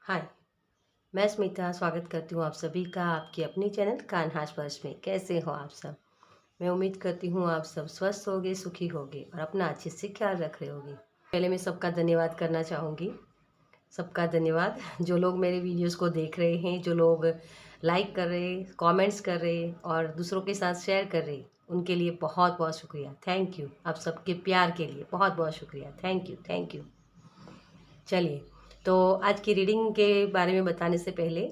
हाय, मैं स्मिता स्वागत करती हूँ आप सभी का आपकी अपनी चैनल कान्हा स्पर्श में। कैसे हो आप सब? मैं उम्मीद करती हूँ आप सब स्वस्थ होगे, सुखी होगे और अपना अच्छे से ख्याल रख रहे होगे। पहले मैं सबका धन्यवाद करना चाहूँगी। सबका धन्यवाद जो लोग मेरे वीडियोस को देख रहे हैं, जो लोग लाइक कर रहे, कमेंट्स कर रहे और दूसरों के साथ शेयर कर रहे, उनके लिए बहुत बहुत शुक्रिया। Thank you. आप सबके प्यार के लिए बहुत बहुत शुक्रिया। Thank you, thank you. चलिए, तो आज की रीडिंग के बारे में बताने से पहले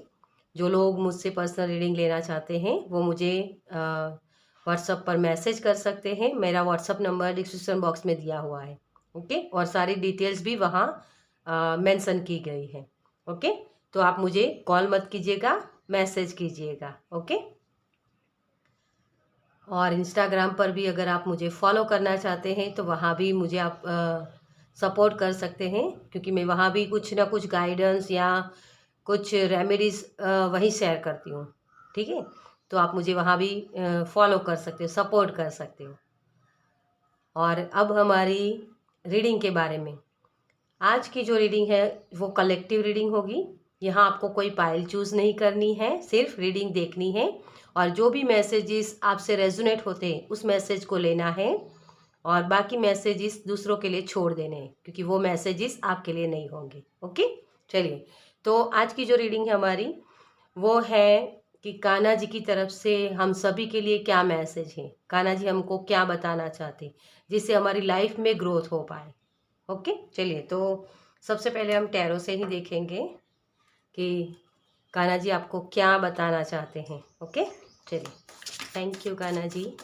जो लोग मुझसे पर्सनल रीडिंग लेना चाहते हैं वो मुझे व्हाट्सएप पर मैसेज कर सकते हैं। मेरा व्हाट्सएप नंबर डिस्क्रिप्शन बॉक्स में दिया हुआ है। ओके, और सारी डिटेल्स भी वहाँ मेंशन की गई है। ओके, तो आप मुझे कॉल मत कीजिएगा, मैसेज कीजिएगा। ओके, और इंस्टाग्राम पर भी अगर आप मुझे फॉलो करना चाहते हैं तो वहाँ भी मुझे आप सपोर्ट कर सकते हैं, क्योंकि मैं वहाँ भी कुछ ना कुछ गाइडेंस या कुछ रेमेडीज़ वहीं शेयर करती हूँ। ठीक है, तो आप मुझे वहाँ भी फॉलो कर सकते हो, सपोर्ट कर सकते हो। और अब हमारी रीडिंग के बारे में। आज की जो रीडिंग है वो कलेक्टिव रीडिंग होगी। यहाँ आपको कोई पाइल चूज़ नहीं करनी है, सिर्फ रीडिंग देखनी है और जो भी मैसेजेस आपसे रेजोनेट होते हैं उस मैसेज को लेना है और बाकी मैसेजेस दूसरों के लिए छोड़ देने हैं, क्योंकि वो मैसेजेस आपके लिए नहीं होंगे। ओके, चलिए, तो आज की जो रीडिंग है हमारी वो है कि कान्हा जी की तरफ से हम सभी के लिए क्या मैसेज है, कान्हा जी हमको क्या बताना चाहते, जिससे हमारी लाइफ में ग्रोथ हो पाए। ओके, चलिए, तो सबसे पहले हम टैरो से ही देखेंगे कि कान्हा जी आपको क्या बताना चाहते हैं। ओके, चलिए, thank you Kanha ji,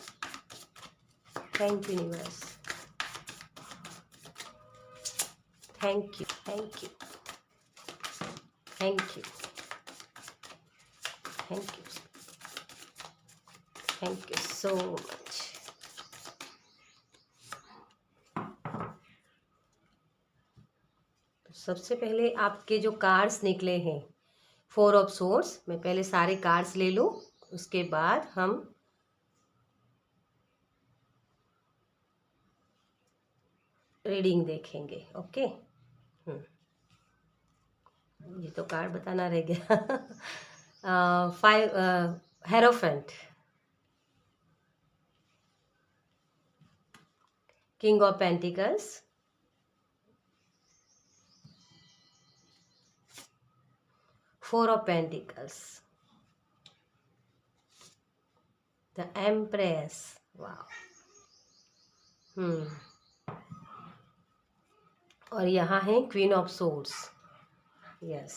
thank you universe, thank you, thank you, thank you, thank you, thank you so much. तो सबसे पहले आपके जो कार्ड्स निकले हैं, 4 ऑफ सोर्ड्स, मैं पहले सारे कार्ड्स ले लूँ, उसके बाद हम रीडिंग देखेंगे। ओके, ये तो कार्ड बताना रह गया। 5 hierophant, king of pentacles, 4 of pentacles, the empress. वाह। और यहाँ है क्वीन ऑफ सोर्ड्स। यस,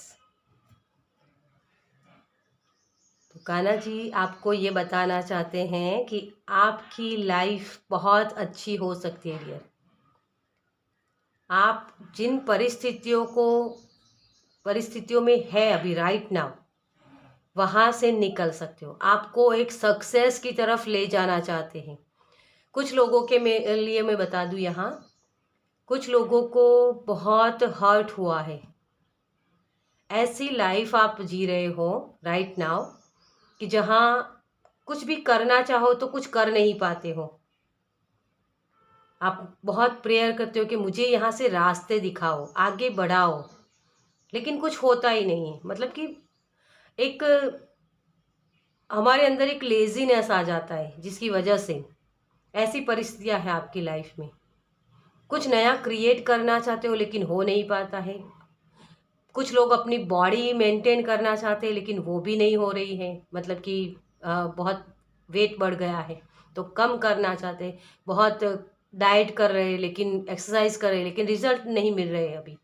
तो कान्हा जी आपको ये बताना चाहते हैं कि आपकी लाइफ बहुत अच्छी हो सकती है डियर। आप जिन परिस्थितियों में है अभी राइट नाउ, वहाँ से निकल सकते हो। आपको एक सक्सेस की तरफ ले जाना चाहते हैं। कुछ लोगों के लिए मैं बता दूँ, यहाँ कुछ लोगों को बहुत हर्ट हुआ है। ऐसी लाइफ आप जी रहे हो राइट नाउ कि जहाँ कुछ भी करना चाहो तो कुछ कर नहीं पाते हो। आप बहुत प्रेयर करते हो कि मुझे यहाँ से रास्ते दिखाओ, आगे बढ़ाओ, लेकिन कुछ होता ही नहीं है। मतलब कि एक हमारे अंदर एक लेजीनेस आ जाता है, जिसकी वजह से ऐसी परिस्थितियां हैं आपकी लाइफ में। कुछ नया क्रिएट करना चाहते हो लेकिन हो नहीं पाता है। कुछ लोग अपनी बॉडी मेंटेन करना चाहते हैं लेकिन वो भी नहीं हो रही है। मतलब कि बहुत वेट बढ़ गया है तो कम करना चाहते हैं। बहुत डाइट कर रहे हैं, लेकिन एक्सरसाइज कर रहे हैं, लेकिन रिजल्ट नहीं मिल रहे हैं अभी।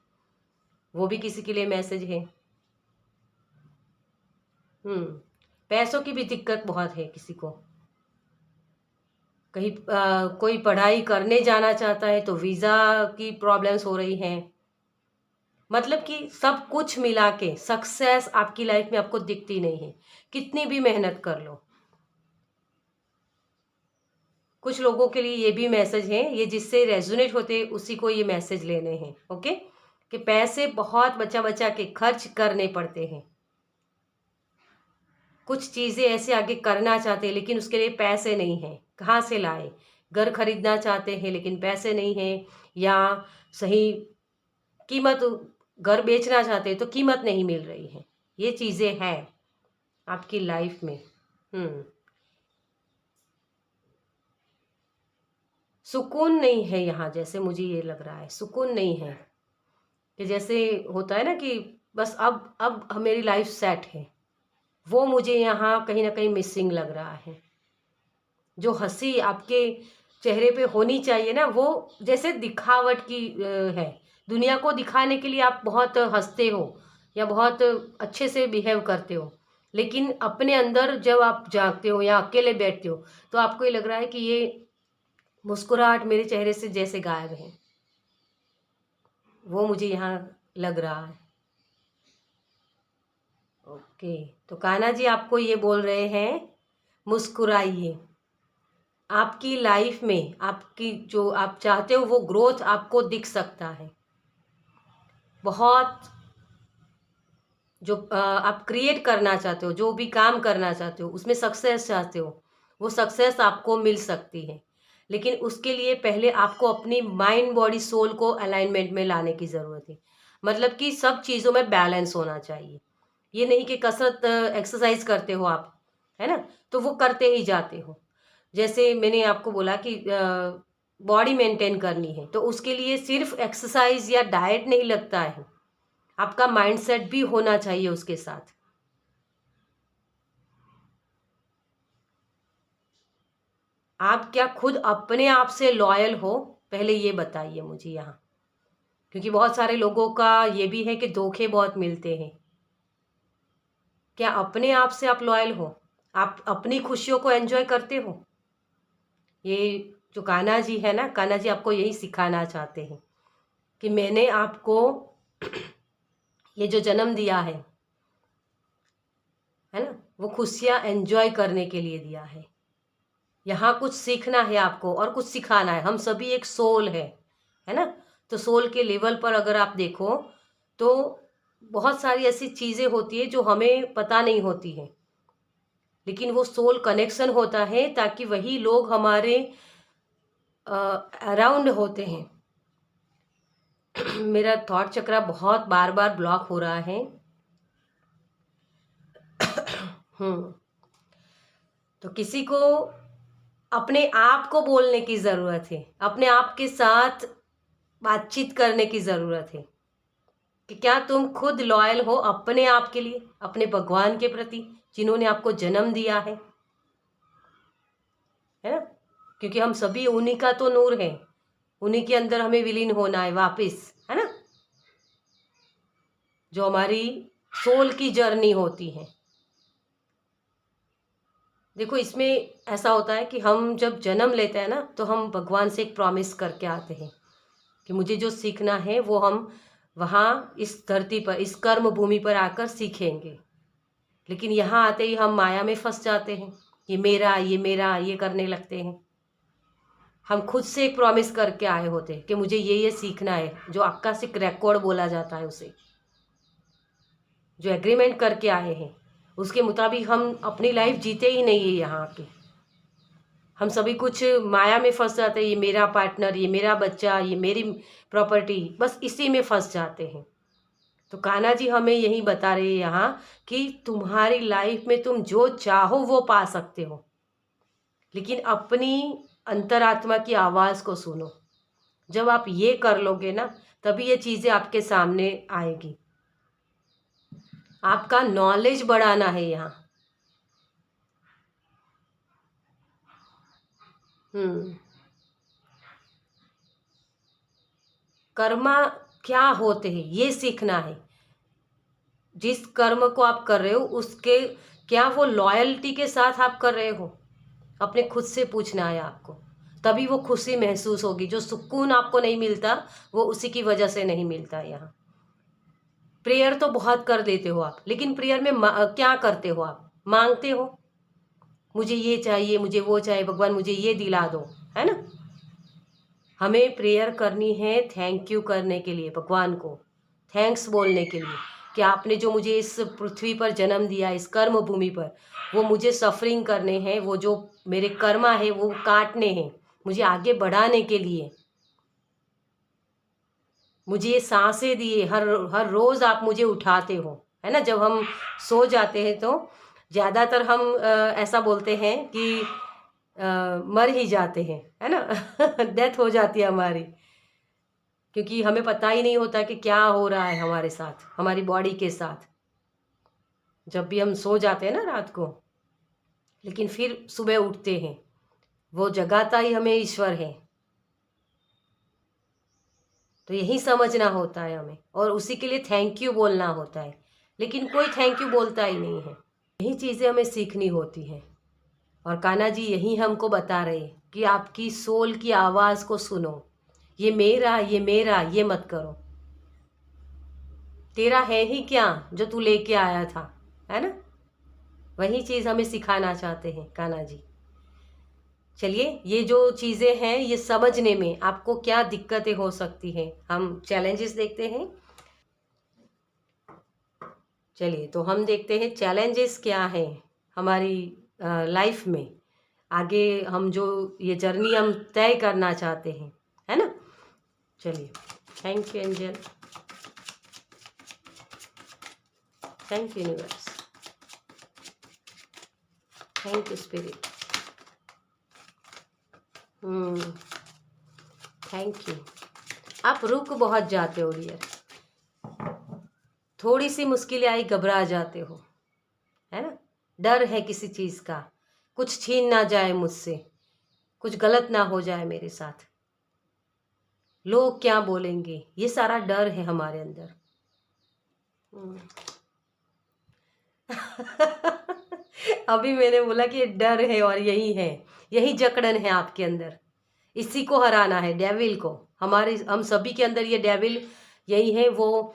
वो भी किसी के लिए मैसेज है। पैसों की भी दिक्कत बहुत है किसी को। कहीं कोई पढ़ाई करने जाना चाहता है तो वीज़ा की प्रॉब्लम्स हो रही हैं। मतलब कि सब कुछ मिला के सक्सेस आपकी लाइफ में आपको दिखती नहीं है, कितनी भी मेहनत कर लो। कुछ लोगों के लिए ये भी मैसेज है, ये जिससे रेजोनेट होते हैं उसी को ये मैसेज लेने हैं। ओके, कि पैसे बहुत बचा बचा के खर्च करने पड़ते हैं। कुछ चीज़ें ऐसे आगे करना चाहते हैं लेकिन उसके लिए पैसे नहीं हैं, कहाँ से लाए। घर खरीदना चाहते हैं लेकिन पैसे नहीं हैं, या सही कीमत घर बेचना चाहते हैं तो कीमत नहीं मिल रही है। ये चीज़ें हैं आपकी लाइफ में। सुकून नहीं है यहाँ, जैसे मुझे ये लग रहा है सुकून नहीं है। कि जैसे होता है ना कि बस अब मेरी लाइफ सेट है, वो मुझे यहाँ कहीं ना कहीं मिसिंग लग रहा है। जो हंसी आपके चेहरे पे होनी चाहिए ना, वो जैसे दिखावट की है। दुनिया को दिखाने के लिए आप बहुत हंसते हो या बहुत अच्छे से बिहेव करते हो, लेकिन अपने अंदर जब आप जागते हो या अकेले बैठते हो तो आपको ये लग रहा है कि ये मुस्कुराहट मेरे चेहरे से जैसे गायब है। वो मुझे यहाँ लग रहा है। ओके, तो कान्हा जी आपको ये बोल रहे हैं मुस्कुराइए। आपकी लाइफ में आपकी जो आप चाहते हो वो ग्रोथ आपको दिख सकता है। बहुत जो आप क्रिएट करना चाहते हो, जो भी काम करना चाहते हो, उसमें सक्सेस चाहते हो, वो सक्सेस आपको मिल सकती है। लेकिन उसके लिए पहले आपको अपनी माइंड बॉडी सोल को अलाइनमेंट में लाने की ज़रूरत है। मतलब कि सब चीज़ों में बैलेंस होना चाहिए। ये नहीं कि कसरत एक्सरसाइज करते हो आप, है ना, तो वो करते ही जाते हो। जैसे मैंने आपको बोला कि बॉडी मेंटेन करनी है तो उसके लिए सिर्फ एक्सरसाइज या डाइट नहीं लगता है, आपका माइंडसेट भी होना चाहिए उसके साथ। आप क्या खुद अपने आप से लॉयल हो, पहले ये बताइए मुझे यहाँ। क्योंकि बहुत सारे लोगों का ये भी है कि धोखे बहुत मिलते हैं। क्या अपने आप से आप लॉयल हो? आप अपनी खुशियों को एंजॉय करते हो? ये जो कान्हा जी है ना, कान्हा जी आपको यही सिखाना चाहते हैं कि मैंने आपको ये जो जन्म दिया है ना, वो खुशियाँ एंजॉय करने के लिए दिया है। यहाँ कुछ सीखना है आपको और कुछ सिखाना है। हम सभी एक सोल है ना। तो सोल के लेवल पर अगर आप देखो तो बहुत सारी ऐसी चीज़ें होती है जो हमें पता नहीं होती हैं, लेकिन वो सोल कनेक्शन होता है ताकि वही लोग हमारे अराउंड होते हैं। मेरा थॉट चक्रा बहुत बार बार ब्लॉक हो रहा है। तो किसी को अपने आप को बोलने की ज़रूरत है, अपने आप के साथ बातचीत करने की ज़रूरत है कि क्या तुम खुद लॉयल हो अपने आप के लिए, अपने भगवान के प्रति जिन्होंने आपको जन्म दिया है ना। क्योंकि हम सभी उन्हीं का तो नूर है, उन्हीं के अंदर हमें विलीन होना है वापस, है ना। जो हमारी सोल की जर्नी होती है। देखो इसमें ऐसा होता है कि हम जब जन्म लेते हैं ना तो हम भगवान से एक प्रॉमिस करके आते हैं कि मुझे जो सीखना है वो हम वहाँ इस धरती पर, इस कर्म भूमि पर आकर सीखेंगे। लेकिन यहाँ आते ही हम माया में फंस जाते हैं, ये मेरा ये करने लगते हैं। हम खुद से एक प्रॉमिस करके आए होते हैं कि मुझे ये सीखना है, जो आकाशिक रिकॉर्ड बोला जाता है उसे, जो एग्रीमेंट करके आए हैं उसके मुताबिक हम अपनी लाइफ जीते ही नहीं है यहाँ के। हम सभी कुछ माया में फंस जाते हैं, ये मेरा पार्टनर, ये मेरा बच्चा, ये मेरी प्रॉपर्टी, बस इसी में फंस जाते हैं। तो कान्हा जी हमें यही बता रहे हैं यहाँ कि तुम्हारी लाइफ में तुम जो चाहो वो पा सकते हो, लेकिन अपनी अंतरात्मा की आवाज़ को सुनो। जब आप ये कर लोगे ना तभी ये चीज़ें आपके सामने आएगी। आपका नॉलेज बढ़ाना है यहाँ। कर्मा क्या होते हैं ये सीखना है। जिस कर्म को आप कर रहे हो उसके क्या वो लॉयल्टी के साथ आप कर रहे हो, अपने खुद से पूछना है आपको। तभी वो खुशी महसूस होगी। जो सुकून आपको नहीं मिलता वो उसी की वजह से नहीं मिलता। यहाँ प्रेयर तो बहुत कर देते हो आप, लेकिन प्रेयर में क्या करते हो आप? मांगते हो मुझे ये चाहिए, मुझे वो चाहिए, भगवान मुझे ये दिला दो, है ना। हमें प्रेयर करनी है थैंक यू करने के लिए, भगवान को थैंक्स बोलने के लिए कि आपने जो मुझे इस पृथ्वी पर जन्म दिया, इस कर्म भूमि पर, वो मुझे सफरिंग करने हैं, वो जो मेरे कर्मा है वो काटने हैं, मुझे आगे बढ़ाने के लिए। मुझे ये सांसें दिए, हर हर रोज़ आप मुझे उठाते हो, है ना। जब हम सो जाते हैं तो ज़्यादातर हम ऐसा बोलते हैं कि मर ही जाते हैं, है ना। डेथ हो जाती है हमारी, क्योंकि हमें पता ही नहीं होता कि क्या हो रहा है हमारे साथ, हमारी बॉडी के साथ, जब भी हम सो जाते हैं ना रात को। लेकिन फिर सुबह उठते हैं, वो जगाता ही हमें ईश्वर है। तो यही समझना होता है हमें, और उसी के लिए थैंक यू बोलना होता है। लेकिन कोई थैंक यू बोलता ही नहीं है। यही चीज़ें हमें सीखनी होती हैं। और कान्हा जी यही हमको बता रहे हैं कि आपकी सोल की आवाज़ को सुनो। ये मेरा, ये मेरा, ये मत करो। तेरा है ही क्या जो तू लेके आया था, है ना। वही चीज़ हमें सिखाना चाहते हैं कान्हा जी। चलिए, ये जो चीज़ें हैं ये समझने में आपको क्या दिक्कतें हो सकती हैं, हम चैलेंजेस देखते हैं। चलिए, तो हम देखते हैं चैलेंजेस क्या हैं हमारी लाइफ में। आगे हम जो ये जर्नी हम तय करना चाहते हैं, है ना। चलिए, thank you Angel, thank you universe, thank you spirit, thank you. आप रुक बहुत जाते हो डियर, थोड़ी सी मुश्किलें आई घबरा जाते हो, है ना। डर है किसी चीज़ का, कुछ छीन ना जाए मुझसे, कुछ गलत ना हो जाए मेरे साथ, लोग क्या बोलेंगे, ये सारा डर है हमारे अंदर। अभी मैंने बोला कि डर है, और यही है, यही जकड़न है आपके अंदर। इसी को हराना है, डेविल को। हमारे हम सभी के अंदर ये डेविल यही है। वो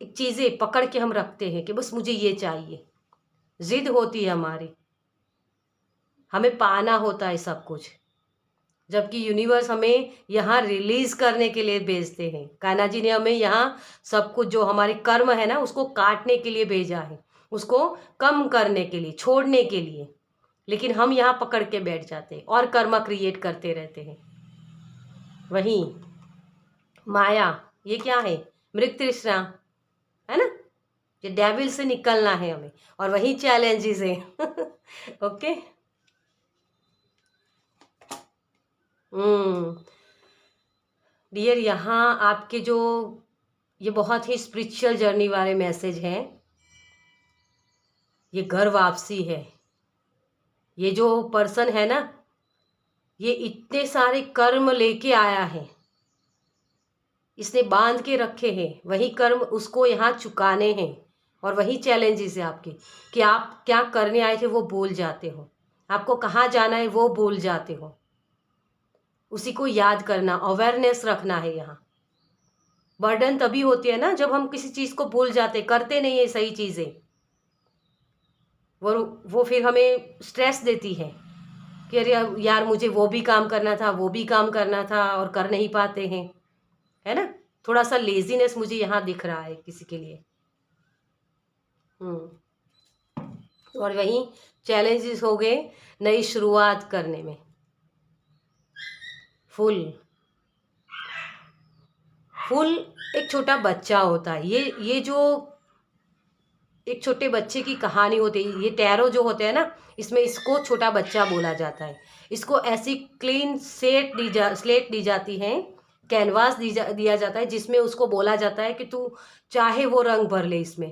एक चीज़ें पकड़ के हम रखते हैं कि बस मुझे ये चाहिए, जिद होती है हमारी, हमें पाना होता है सब कुछ। जबकि यूनिवर्स हमें यहाँ रिलीज करने के लिए भेजते हैं। कान्हा जी ने हमें यहाँ सब कुछ जो हमारे कर्म है ना उसको काटने के लिए भेजा है, उसको कम करने के लिए, छोड़ने के लिए। लेकिन हम यहाँ पकड़ के बैठ जाते हैं और कर्म क्रिएट करते रहते हैं। वहीं माया, ये क्या है, मृग तृष्णा, है ना। ये डेविल से निकलना है हमें, और वही चैलेंजेस है। ओके। डियर, यहाँ आपके जो ये बहुत ही स्पिरिचुअल जर्नी वाले मैसेज हैं, ये घर वापसी है। ये जो पर्सन है ना, ये इतने सारे कर्म लेके आया है, इसने बांध के रखे हैं, वही कर्म उसको यहाँ चुकाने हैं। और वही चैलेंजेस है आपके, कि आप क्या करने आए थे वो भूल जाते हो, आपको कहाँ जाना है वो भूल जाते हो। उसी को याद करना, अवेयरनेस रखना है यहाँ। बर्डन तभी होती है ना जब हम किसी चीज़ को भूल जाते, करते नहीं है सही चीज़ें। वो फिर हमें स्ट्रेस देती है कि अरे यार मुझे वो भी काम करना था, वो भी काम करना था, और कर नहीं पाते हैं, है ना। थोड़ा सा लेजीनेस मुझे यहाँ दिख रहा है किसी के लिए। और वहीं चैलेंजेस हो गए नई शुरुआत करने में। फुल एक छोटा बच्चा होता है। ये जो एक छोटे बच्चे की कहानी होती है, ये टैरो जो होते हैं ना, इसमें इसको छोटा बच्चा बोला जाता है। इसको ऐसी क्लीन स्लेट दी जाती है, कैनवास दिया जाता है, जिसमें उसको बोला जाता है कि तू चाहे वो रंग भर ले इसमें।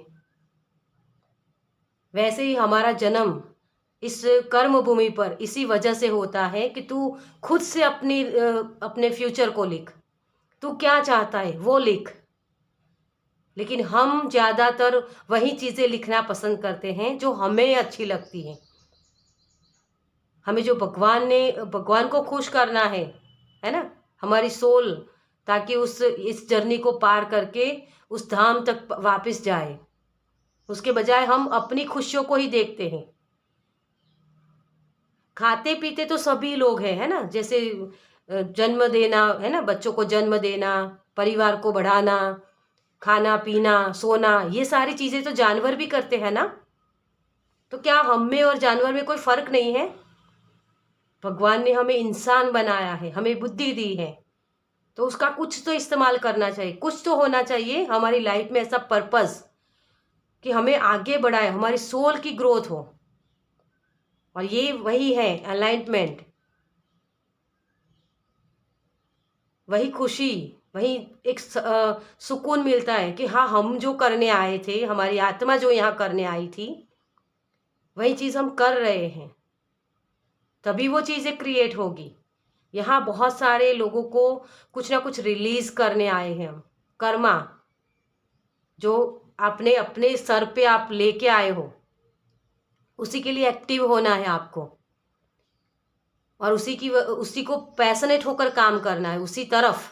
वैसे ही हमारा जन्म इस कर्म भूमि पर इसी वजह से होता है कि तू खुद से अपने फ्यूचर को लिख, तू क्या चाहता है वो लिख। लेकिन हम ज़्यादातर वही चीज़ें लिखना पसंद करते हैं जो हमें अच्छी लगती हैं। हमें जो भगवान को खुश करना है ना, हमारी सोल, ताकि इस जर्नी को पार करके उस धाम तक वापस जाए। उसके बजाय हम अपनी खुशियों को ही देखते हैं। खाते पीते तो सभी लोग हैं, है ना। जैसे जन्म देना, है ना, बच्चों को जन्म देना, परिवार को बढ़ाना, खाना पीना सोना, ये सारी चीज़ें तो जानवर भी करते हैं ना। तो क्या हम में और जानवर में कोई फ़र्क नहीं है? भगवान ने हमें इंसान बनाया है, हमें बुद्धि दी है, तो उसका कुछ तो इस्तेमाल करना चाहिए, कुछ तो होना चाहिए हमारी लाइफ में ऐसा पर्पस कि हमें आगे बढ़ाए, हमारी सोल की ग्रोथ हो। और ये वही है अलाइनमेंट, वही खुशी, वही एक सुकून मिलता है कि हाँ, हम जो करने आए थे, हमारी आत्मा जो यहाँ करने आई थी, वही चीज़ हम कर रहे हैं, तभी वो चीज़ें क्रिएट होगी। यहाँ बहुत सारे लोगों को कुछ ना कुछ रिलीज करने आए हैं हम, कर्मा जो आपने अपने सर पे आप लेके आए हो, उसी के लिए एक्टिव होना है आपको, और उसी को पैशनेट होकर काम करना है उसी तरफ,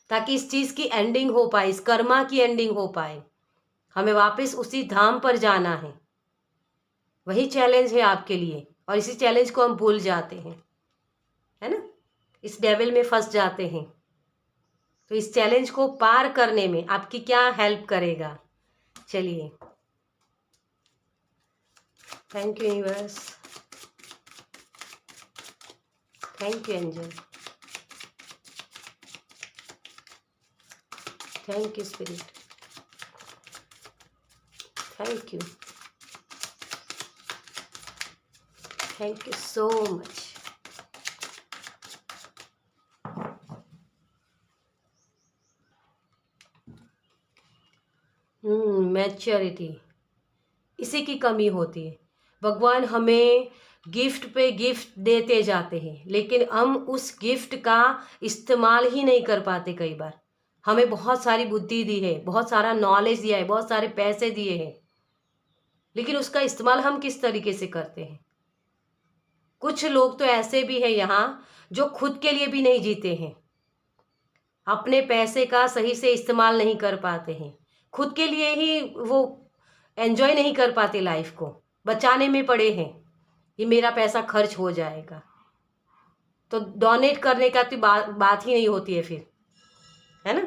ताकि इस चीज़ की एंडिंग हो पाए, इस कर्मा की एंडिंग हो पाए, हमें वापस उसी धाम पर जाना है। वही चैलेंज है आपके लिए, और इसी चैलेंज को हम भूल जाते हैं, है ना, इस डेविल में फंस जाते हैं। तो इस चैलेंज को पार करने में आपकी क्या हेल्प करेगा? चलिए, thank you universe, thank you Angel, thank you spirit, thank you, thank you so much. Maturity, इसी की कमी होती है। भगवान हमें गिफ्ट पे गिफ्ट देते जाते हैं, लेकिन हम उस गिफ्ट का इस्तेमाल ही नहीं कर पाते। कई बार हमें बहुत सारी बुद्धि दी है, बहुत सारा नॉलेज दिया है, बहुत सारे पैसे दिए हैं, लेकिन उसका इस्तेमाल हम किस तरीके से करते हैं? कुछ लोग तो ऐसे भी हैं यहाँ जो खुद के लिए भी नहीं जीते हैं, अपने पैसे का सही से इस्तेमाल नहीं कर पाते हैं, खुद के लिए ही वो एंजॉय नहीं कर पाते, लाइफ को बचाने में पड़े हैं, ये मेरा पैसा खर्च हो जाएगा। तो डोनेट करने का तो बात ही नहीं होती है फिर, है ना।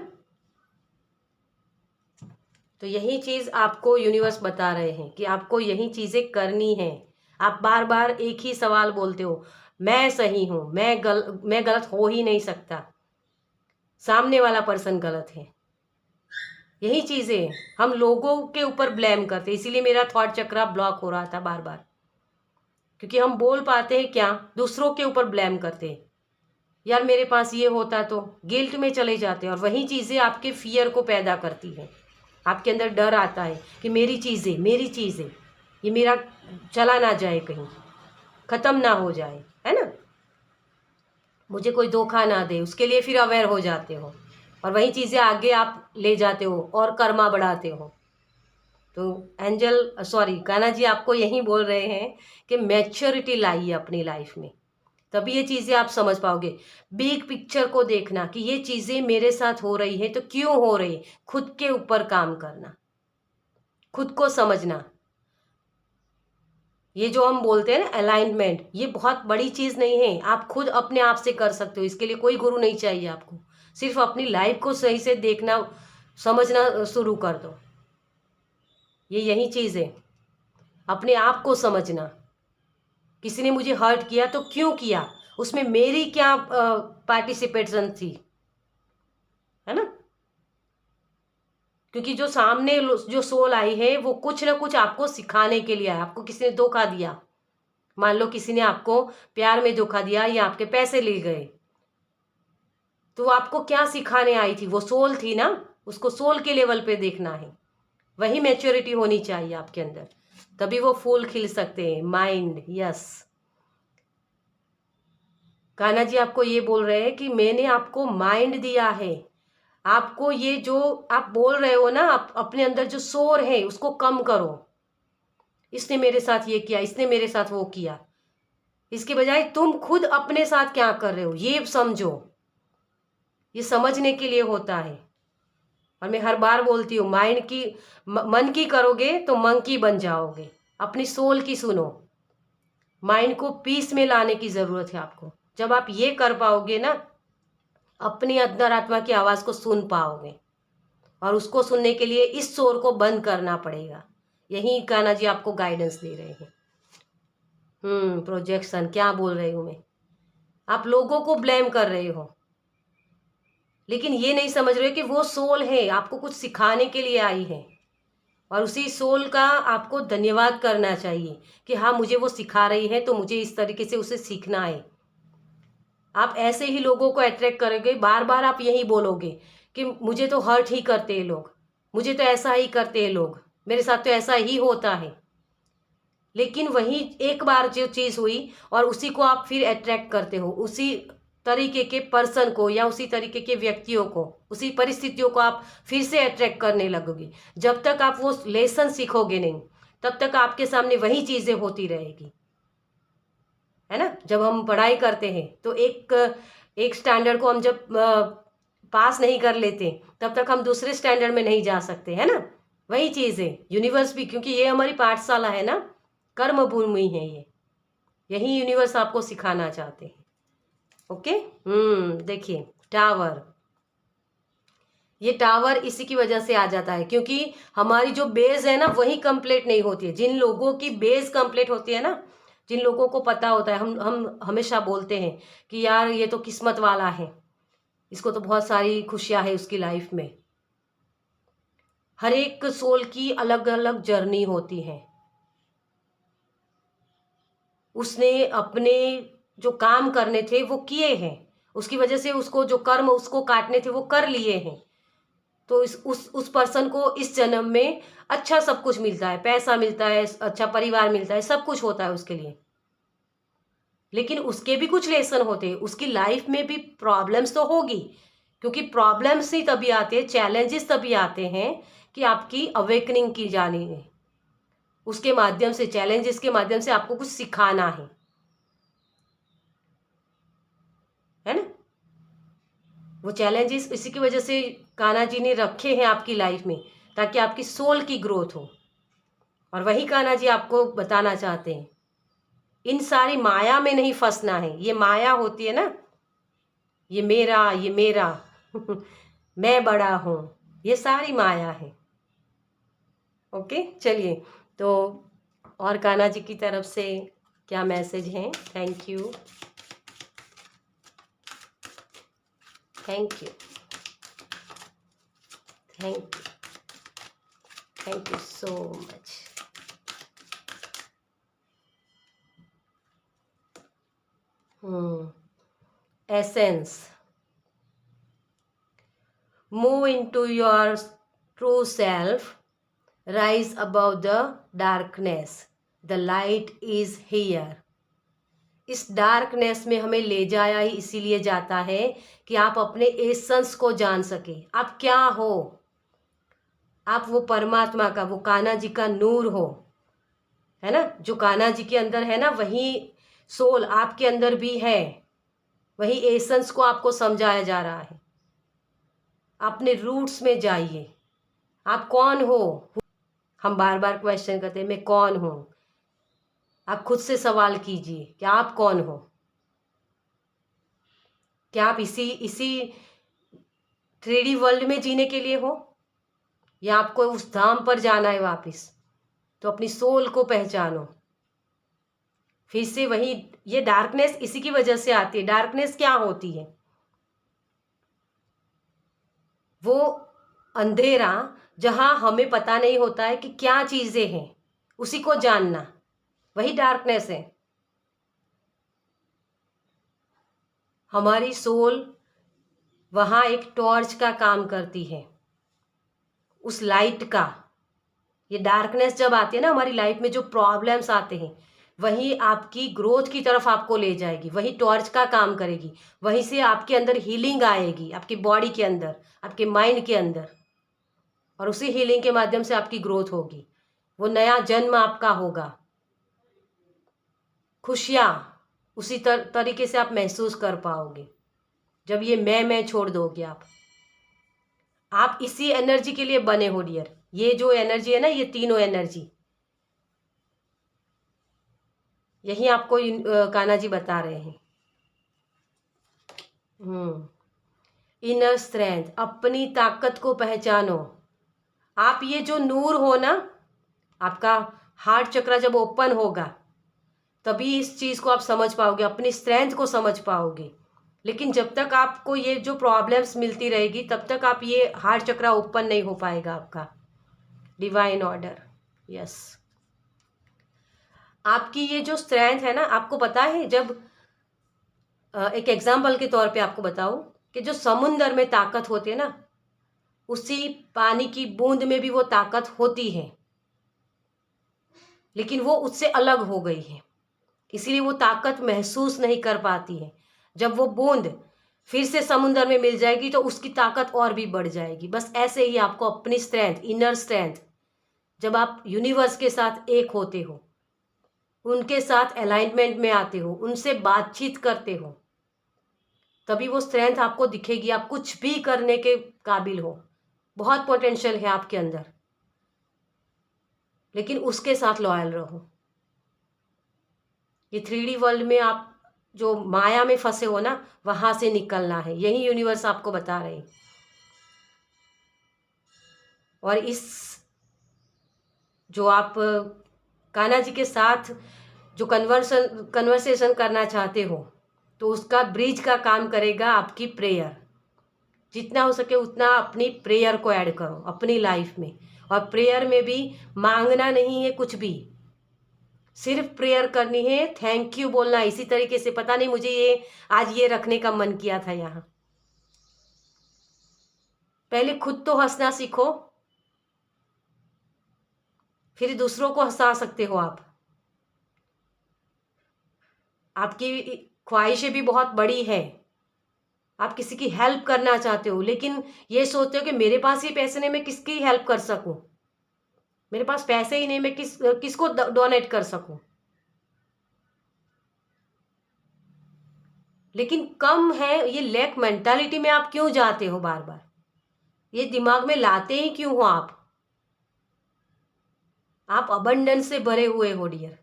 तो यही चीज़ आपको यूनिवर्स बता रहे हैं कि आपको यही चीज़ें करनी है। आप बार बार एक ही सवाल बोलते हो, मैं सही हूँ, मैं गलत हो ही नहीं सकता, सामने वाला पर्सन गलत है। यही चीज़ें हम लोगों के ऊपर ब्लेम करते, इसीलिए मेरा थॉट चक्र ब्लॉक हो रहा था बार बार, क्योंकि हम बोल पाते हैं क्या, दूसरों के ऊपर ब्लेम करते हैं, यार मेरे पास ये होता तो, गिल्ट में चले जाते हैं। और वही चीज़ें आपके फियर को पैदा करती हैं, आपके अंदर डर आता है कि मेरी चीज़ें ये मेरा चला ना जाए, कहीं ख़त्म ना हो जाए, है ना, मुझे कोई धोखा ना दे, उसके लिए फिर अवेयर हो जाते हो, और वही चीज़ें आगे आप ले जाते हो और कर्मा बढ़ाते हो। तो एंजल सॉरी कान्हा जी आपको यही बोल रहे हैं कि मैच्योरिटी लाइए अपनी लाइफ में, तभी ये चीज़ें आप समझ पाओगे। बिग पिक्चर को देखना कि ये चीज़ें मेरे साथ हो रही है तो क्यों हो रही, खुद के ऊपर काम करना, खुद को समझना। ये जो हम बोलते हैं ना अलाइनमेंट, ये बहुत बड़ी चीज़ नहीं है, आप खुद अपने आप से कर सकते हो, इसके लिए कोई गुरु नहीं चाहिए आपको। सिर्फ अपनी लाइफ को सही से देखना, समझना शुरू कर दो। ये यही चीज़ है, अपने आप को समझना। किसी ने मुझे हर्ट किया तो क्यों किया, उसमें मेरी क्या पार्टिसिपेशन थी, है ना। क्योंकि जो सामने जो सोल आई है वो कुछ ना कुछ आपको सिखाने के लिए है। आपको किसी ने धोखा दिया, मान लो किसी ने आपको प्यार में धोखा दिया या आपके पैसे ले गए, तो आपको क्या सिखाने आई थी, वो सोल थी ना, उसको सोल के लेवल पे देखना है। वही मैच्योरिटी होनी चाहिए आपके अंदर, तभी वो फूल खिल सकते हैं। माइंड, यस, कान्हा जी आपको ये बोल रहे हैं कि मैंने आपको माइंड दिया है, आपको ये जो आप बोल रहे हो ना, आप अपने अंदर जो शोर है उसको कम करो। इसने मेरे साथ ये किया, इसने मेरे साथ वो किया, इसके बजाय तुम खुद अपने साथ क्या कर रहे हो ये समझो। ये समझने के लिए होता है। और मैं हर बार बोलती हूँ, माइंड की मन की करोगे तो मंकी बन जाओगे, अपनी सोल की सुनो। माइंड को पीस में लाने की ज़रूरत है आपको। जब आप ये कर पाओगे ना, अपनी अंतरात्मा की आवाज़ को सुन पाओगे, और उसको सुनने के लिए इस शोर को बंद करना पड़ेगा। यही कान्हा जी आपको गाइडेंस दे रहे हैं। प्रोजेक्शन क्या बोल रही हूँ मैं, आप लोगों को ब्लेम कर रहे हो, लेकिन ये नहीं समझ रहे कि वो सोल है, आपको कुछ सिखाने के लिए आई है, और उसी सोल का आपको धन्यवाद करना चाहिए कि हाँ मुझे वो सिखा रही है, तो मुझे इस तरीके से उसे सीखना है। आप ऐसे ही लोगों को अट्रैक्ट करोगे, बार बार आप यही बोलोगे कि मुझे तो हर्ट ही करते हैं लोग, मुझे तो ऐसा ही करते हैं लोग, मेरे साथ तो ऐसा ही होता है। लेकिन वही एक बार जो चीज़ हुई और उसी को आप फिर अट्रैक्ट करते हो, उसी तरीके के पर्सन को या उसी तरीके के व्यक्तियों को, उसी परिस्थितियों को आप फिर से अट्रैक्ट करने लगोगे। जब तक आप वो लेसन सीखोगे नहीं, तब तक आपके सामने वही चीज़ें होती रहेगी, है ना। जब हम पढ़ाई करते हैं तो एक स्टैंडर्ड को हम जब पास नहीं कर लेते, तब तक हम दूसरे स्टैंडर्ड में नहीं जा सकते, है ना। वही चीज़ है यूनिवर्स भी, क्योंकि ये हमारी पाठशाला है ना, कर्म भूमि है ये, यही यूनिवर्स आपको सिखाना चाहते हैं। ओके। देखिए टावर, ये टावर इसी की वजह से आ जाता है क्योंकि हमारी जो बेस है ना वही कंप्लीट नहीं होती है। जिन लोगों की बेस कंप्लीट होती है ना, जिन लोगों को पता होता है, हम हमेशा बोलते हैं कि यार ये तो किस्मत वाला है, इसको तो बहुत सारी खुशियां है उसकी लाइफ में। हर एक सोल की अलग अलग जर्नी होती है, उसने अपने जो काम करने थे वो किए हैं, उसकी वजह से उसको जो कर्म उसको काटने थे वो कर लिए हैं। तो उस पर्सन को इस जन्म में अच्छा सब कुछ मिलता है, पैसा मिलता है, अच्छा परिवार मिलता है, सब कुछ होता है उसके लिए। लेकिन उसके भी कुछ लेसन होते हैं, उसकी लाइफ में भी प्रॉब्लम्स तो होगी, क्योंकि प्रॉब्लम्स ही तभी आते हैं, चैलेंजेस तभी आते हैं कि आपकी अवेकनिंग की जानी है। उसके माध्यम से, चैलेंजेस के माध्यम से आपको कुछ सिखाना है ना। वो चैलेंजेस इसी की वजह से कान्हा जी ने रखे हैं आपकी लाइफ में, ताकि आपकी सोल की ग्रोथ हो। और वही कान्हा जी आपको बताना चाहते हैं, इन सारी माया में नहीं फंसना है। ये माया होती है ना, ये मेरा मैं बड़ा हूँ, ये सारी माया है। ओके, चलिए। तो और कान्हा जी की तरफ से क्या मैसेज हैं? Thank you, thank you, thank you, thank you so much. Essence, move into your true self, rise above the darkness, the light is here। इस डार्कनेस में हमें ले जाया ही इसीलिए जाता है कि आप अपने एसेंस को जान सके। आप क्या हो, आप वो परमात्मा का, वो कान्हा जी का नूर हो, है ना। जो कान्हा जी के अंदर है ना, वही सोल आपके अंदर भी है, वही एसेंस को आपको समझाया जा रहा है। अपने रूट्स में जाइए, आप कौन हो। हम बार बार क्वेश्चन करते हैं मैं कौन हूँ, आप खुद से सवाल कीजिए कि आप कौन हो। क्या आप इसी 3D वर्ल्ड में जीने के लिए हो, या आपको उस धाम पर जाना है वापस? तो अपनी सोल को पहचानो। फिर से वही, ये डार्कनेस इसी की वजह से आती है। डार्कनेस क्या होती है? वो अंधेरा जहां हमें पता नहीं होता है कि क्या चीजें हैं, उसी को जानना, वही डार्कनेस है। हमारी सोल वहां एक टॉर्च का काम करती है, उस लाइट का। ये डार्कनेस जब आती है ना हमारी लाइफ में, जो प्रॉब्लम्स आते हैं, वही आपकी ग्रोथ की तरफ आपको ले जाएगी, वही टॉर्च का काम करेगी। वहीं से आपके अंदर हीलिंग आएगी, आपकी बॉडी के अंदर, आपके माइंड के अंदर, और उसी हीलिंग के माध्यम से आपकी ग्रोथ होगी। वो नया जन्म आपका होगा। खुशियाँ उसी तरीके से आप महसूस कर पाओगे जब ये मैं छोड़ दोगे। आप इसी एनर्जी के लिए बने हो डियर। ये जो एनर्जी है ना, ये तीनों एनर्जी, यही आपको कान्हा जी बता रहे हैं। इनर स्ट्रेंथ, अपनी ताकत को पहचानो। आप ये जो नूर हो ना, आपका हार्ट चक्र जब ओपन होगा तभी इस चीज़ को आप समझ पाओगे, अपनी स्ट्रेंथ को समझ पाओगे। लेकिन जब तक आपको ये जो प्रॉब्लम्स मिलती रहेगी तब तक आप ये हार्ट चक्रा ओपन नहीं हो पाएगा आपका। Divine order, yes. आपकी ये जो स्ट्रेंथ है ना, आपको पता है, जब एक एग्जाम्पल के तौर पे आपको बताऊं कि जो समुंदर में ताकत होती है ना, उसी पानी की बूंद में भी वो ताकत होती है, लेकिन वो उससे अलग हो गई है, इसीलिए वो ताकत महसूस नहीं कर पाती है। जब वो बूंद फिर से समुंदर में मिल जाएगी तो उसकी ताकत और भी बढ़ जाएगी। बस ऐसे ही आपको अपनी स्ट्रेंथ, इनर स्ट्रेंथ, जब आप यूनिवर्स के साथ एक होते हो, उनके साथ अलाइनमेंट में आते हो, उनसे बातचीत करते हो, तभी वो स्ट्रेंथ आपको दिखेगी। आप कुछ भी करने के काबिल हो, बहुत पोटेंशियल है आपके अंदर, लेकिन उसके साथ लॉयल रहो। ये 3D वर्ल्ड में आप जो माया में फंसे हो ना, वहां से निकलना है, यही यूनिवर्स आपको बता रहे हैं। और इस जो आप कान्हा जी के साथ जो कन्वर्सेशन करना चाहते हो, तो उसका ब्रिज का काम करेगा आपकी प्रेयर। जितना हो सके उतना अपनी प्रेयर को ऐड करो अपनी लाइफ में। और प्रेयर में भी मांगना नहीं है कुछ भी, सिर्फ प्रेयर करनी है, थैंक यू बोलना। इसी तरीके से, पता नहीं मुझे ये आज ये रखने का मन किया था यहाँ। पहले खुद तो हंसना सीखो, फिर दूसरों को हंसा सकते हो आप। आपकी ख्वाहिशें भी बहुत बड़ी है, आप किसी की हेल्प करना चाहते हो, लेकिन ये सोचते हो कि मेरे पास ही पैसे नहीं, मैं किसकी हेल्प कर सकूं, मेरे पास पैसे ही नहीं, मैं किसको डोनेट कर सकूं। लेकिन कम है, ये लैक मेंटालिटी में आप क्यों जाते हो बार बार, ये दिमाग में लाते ही क्यों हो आप अबंडेंस से भरे हुए हो डियर।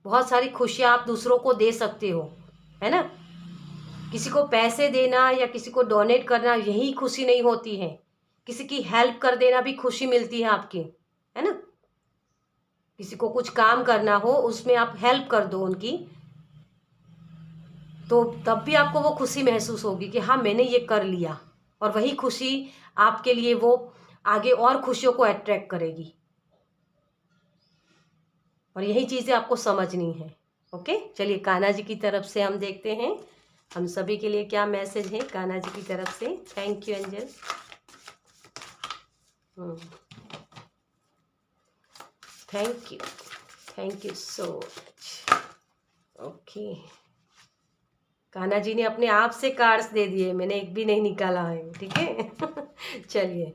बहुत सारी खुशियां आप दूसरों को दे सकते हो, है ना। किसी को पैसे देना या किसी को डोनेट करना, यही खुशी नहीं होती है। किसी की हेल्प कर देना भी खुशी मिलती है आपकी, है ना। किसी को कुछ काम करना हो, उसमें आप हेल्प कर दो उनकी, तो तब भी आपको वो खुशी महसूस होगी कि हाँ मैंने ये कर लिया। और वही खुशी आपके लिए वो आगे और खुशियों को अट्रैक्ट करेगी। और यही चीज़ें आपको समझनी है। ओके, चलिए कान्हा जी की तरफ से हम देखते हैं हम सभी के लिए क्या मैसेज है कान्हा जी की तरफ से। Thank you Angel. Thank you so much. Okay, Kanha ji ने अपने आप से कार्ड्स दे दिए, मैंने एक भी नहीं निकाला है, ठीक है। चलिए,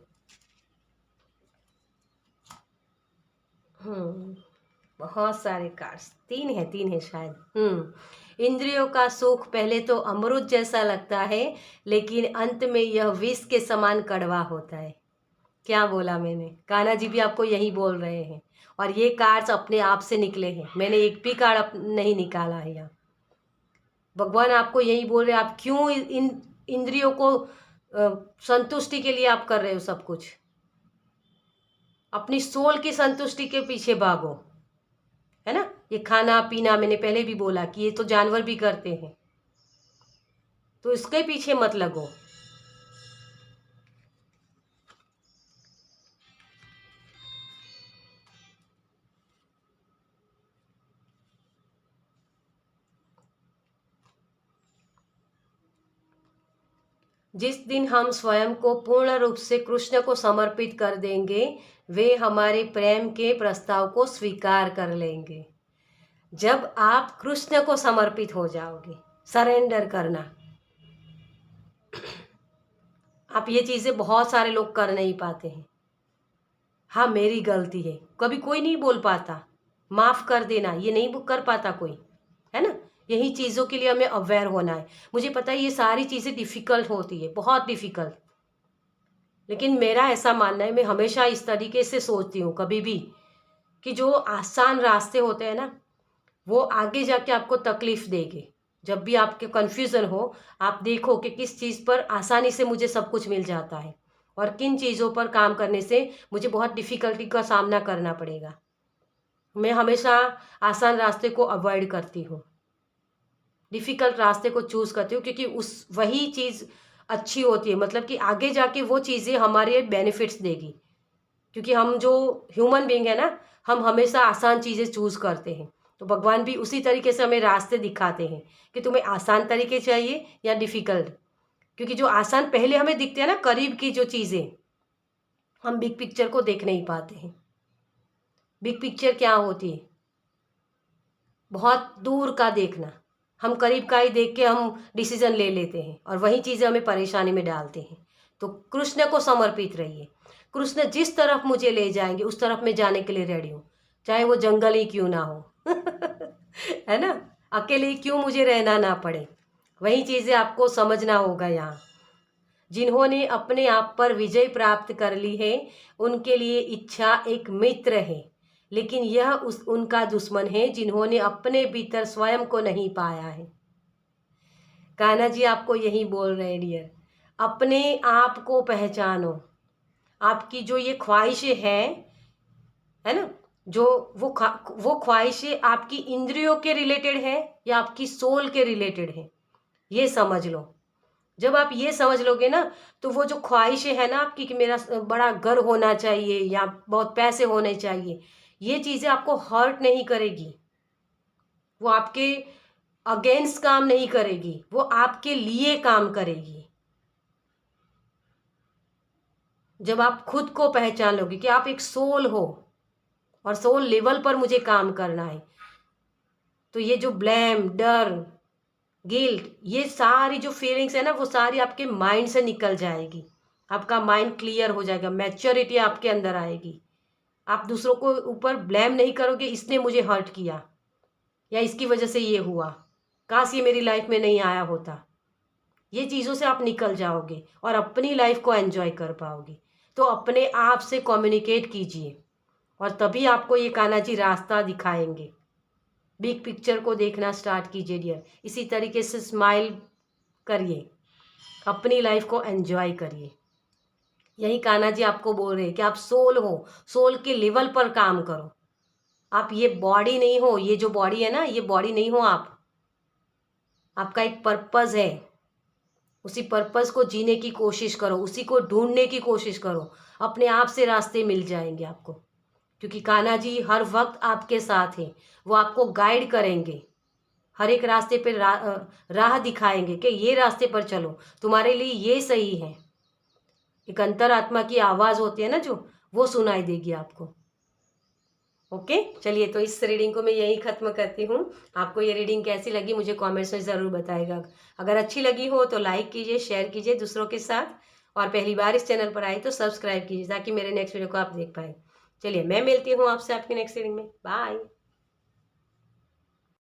बहुत सारे कार्ड्स, तीन है शायद। इंद्रियों का सुख पहले तो अमृत जैसा लगता है, लेकिन अंत में यह विष के समान कड़वा होता है। क्या बोला मैंने, कान्हा जी भी आपको यही बोल रहे हैं। और ये कार्ड्स अपने आप से निकले हैं, मैंने एक भी कार्ड नहीं निकाला है यहाँ। भगवान आपको यही बोल रहे हैं, आप क्यों इन इंद्रियों को संतुष्टि के लिए आप कर रहे हो सब कुछ। अपनी सोल की संतुष्टि के पीछे भागो, है ना। ये खाना पीना, मैंने पहले भी बोला कि ये तो जानवर भी करते हैं, तो इसके पीछे मत लगो। जिस दिन हम स्वयं को पूर्ण रूप से कृष्ण को समर्पित कर देंगे, वे हमारे प्रेम के प्रस्ताव को स्वीकार कर लेंगे। जब आप कृष्ण को समर्पित हो जाओगे, सरेंडर करना, आप ये चीज़ें बहुत सारे लोग कर नहीं पाते हैं। हाँ मेरी गलती है, कभी कोई नहीं बोल पाता, माफ़ कर देना, ये नहीं कर पाता कोई, है ना। यही चीज़ों के लिए हमें अवेयर होना है। मुझे पता है ये सारी चीज़ें डिफ़िकल्ट होती है, बहुत डिफ़िकल्ट, लेकिन मेरा ऐसा मानना है, मैं हमेशा इस तरीके से सोचती हूँ कभी भी, कि जो आसान रास्ते होते हैं ना, वो आगे जाके आपको तकलीफ़ देंगे। जब भी आपके कन्फ्यूज़न हो, आप देखो कि किस चीज़ पर आसानी से मुझे सब कुछ मिल जाता है और किन चीज़ों पर काम करने से मुझे बहुत डिफ़िकल्टी का सामना करना पड़ेगा। मैं हमेशा आसान रास्ते को अवॉइड करती हूँ। डिफ़िकल्ट रास्ते को चूज़ करते हो, क्योंकि उस वही चीज़ अच्छी होती है, मतलब कि आगे जाके वो चीज़ें हमारे बेनिफिट्स देगी। क्योंकि हम जो ह्यूमन बीइंग है ना, हम हमेशा आसान चीज़ें चूज़ करते हैं। तो भगवान भी उसी तरीके से हमें रास्ते दिखाते हैं कि तुम्हें आसान तरीके चाहिए या डिफ़िकल्ट। क्योंकि जो आसान पहले हमें दिखते हैं ना, करीब की जो चीज़ें, हम बिग पिक्चर को देख नहीं पाते हैं। बिग पिक्चर क्या होती है? बहुत दूर का देखना। हम करीब का ही देख के हम डिसीजन ले लेते हैं और वही चीज़ें हमें परेशानी में डालते हैं। तो कृष्ण को समर्पित रहिए। कृष्ण जिस तरफ मुझे ले जाएंगे उस तरफ मैं जाने के लिए रेडी हूँ, चाहे वो जंगल ही क्यों ना हो। है ना? अकेले ही क्यों मुझे रहना ना पड़े। वही चीज़ें आपको समझना होगा यहाँ। जिन्होंने अपने आप पर विजय प्राप्त कर ली है उनके लिए इच्छा एक मित्र है, लेकिन यह उनका दुश्मन है जिन्होंने अपने भीतर स्वयं को नहीं पाया है। कान्हा जी आपको यही बोल रहे हैं डियर, अपने आप को पहचानो। आपकी जो ये ख्वाहिशें हैं, है ना, जो वो ख्वाहिशें आपकी इंद्रियों के रिलेटेड है या आपकी सोल के रिलेटेड है, ये समझ लो। जब आप ये समझ लोगे ना, तो वो जो ख्वाहिशें हैं ना आपकी कि मेरा बड़ा घर होना चाहिए या बहुत पैसे होने चाहिए, ये चीज़ें आपको हर्ट नहीं करेगी। वो आपके अगेंस्ट काम नहीं करेगी, वो आपके लिए काम करेगी। जब आप खुद को पहचान लोगे कि आप एक सोल हो और सोल लेवल पर मुझे काम करना है, तो ये जो ब्लेम, डर, गिल्ट, ये सारी जो फीलिंग्स है ना, वो सारी आपके माइंड से निकल जाएगी। आपका माइंड क्लियर हो जाएगा, मैच्योरिटी आपके अंदर आएगी। आप दूसरों को ऊपर ब्लेम नहीं करोगे, इसने मुझे हर्ट किया या इसकी वजह से ये हुआ, काश ये मेरी लाइफ में नहीं आया होता। ये चीज़ों से आप निकल जाओगे और अपनी लाइफ को एंजॉय कर पाओगे। तो अपने आप से कम्युनिकेट कीजिए और तभी आपको ये कान्हा जी रास्ता दिखाएंगे। बिग पिक्चर को देखना स्टार्ट कीजिए डियर। इसी तरीके से स्माइल करिए, अपनी लाइफ को एंजॉय करिए। यही कान्हा जी आपको बोल रहे हैं कि आप सोल हो, सोल के लेवल पर काम करो। आप ये बॉडी नहीं हो, ये जो बॉडी है ना, ये बॉडी नहीं हो आप। आपका एक पर्पस है, उसी पर्पस को जीने की कोशिश करो, उसी को ढूंढने की कोशिश करो। अपने आप से रास्ते मिल जाएंगे आपको, क्योंकि कान्हा जी हर वक्त आपके साथ हैं। वो आपको गाइड करेंगे, हर एक रास्ते पे राह दिखाएंगे कि ये रास्ते पर चलो, तुम्हारे लिए ये सही है। एक अंतरात्मा की आवाज़ होती है ना, जो वो सुनाई देगी आपको। ओके, चलिए, तो इस रीडिंग को मैं यही ख़त्म करती हूँ। आपको ये रीडिंग कैसी लगी मुझे कमेंट्स में ज़रूर बताइएगा। अगर अच्छी लगी हो तो लाइक कीजिए, शेयर कीजिए दूसरों के साथ, और पहली बार इस चैनल पर आए तो सब्सक्राइब कीजिए ताकि मेरे नेक्स्ट वीडियो को आप देख पाए। चलिए, मैं मिलती हूँ आपसे आपकी नेक्स्ट रीडिंग में। बाय।